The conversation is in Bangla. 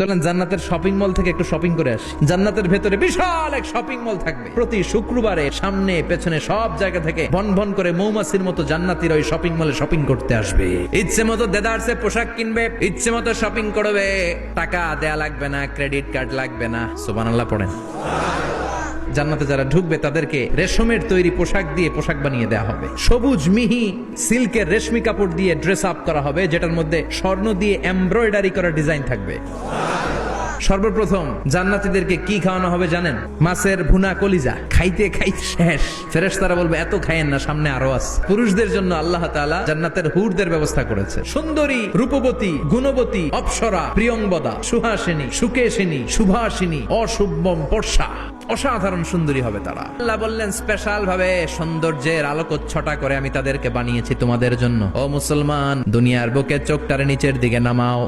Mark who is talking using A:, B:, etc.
A: চলেন জান্নাতের শপিং মল থেকে একটু শপিং করে আসি। জান্নাতের ভেতরে বিশাল এক শপিং মল থাকবে। প্রতি শুক্রবারে সামনে পেছনে সব জায়গা থেকে ভন ভন করে মৌমাছির মতো জান্নাতীরা ওই শপিং মলে শপিং করতে আসবে। ইচ্ছে মতো দেদারসে পোশাক কিনবে, ইচ্ছে মতো শপিং করবে, টাকা দেয়া লাগবে না, ক্রেডিট কার্ড লাগবে না। সুবহানাল্লাহ পড়েন। জান্নাতে যারা ঢুকবে তাদেরকে রেশমের তৈরি পোশাক দিয়ে পোশাক বানিয়ে দেওয়া হবে। সবুজ মিহি সিল্কের রেশমি কাপড় দিয়ে ড্রেস আপ করা হবে, যেটার মধ্যে স্বর্ণ দিয়ে এমব্রয়ডারি করা ডিজাইন থাকবে। সর্বপ্রথম জান্নাতীদেরকে কি খাওয়ানো হবে জানেন? মাছের ভুনা কলিজা। খাইতে খাইতে শেষ। ফেরেশতারা বলবে এত খাইয়েন না, সামনে আরো আছে। পুরুষদের জন্য আল্লাহ তাআলা জান্নাতের হুরদের ব্যবস্থা করেছে। সুন্দরী, রূপবতী, গুণবতী, অপ্সরা, প্রিয়ংবদা, সুহাসিনী, সুকেশিনী, সুভাষিনী, অশুভম পর্ষা, অসাধারণ সুন্দরী হবে তারা। আল্লাহ বললেন স্পেশাল ভাবে সৌন্দর্যের আলোকচ্ছটা করে আমি তাদেরকে বানিয়েছি তোমাদের জন্য। ও মুসলমান, দুনিয়ার বুকে চোখটারে নিচের দিকে নামাও।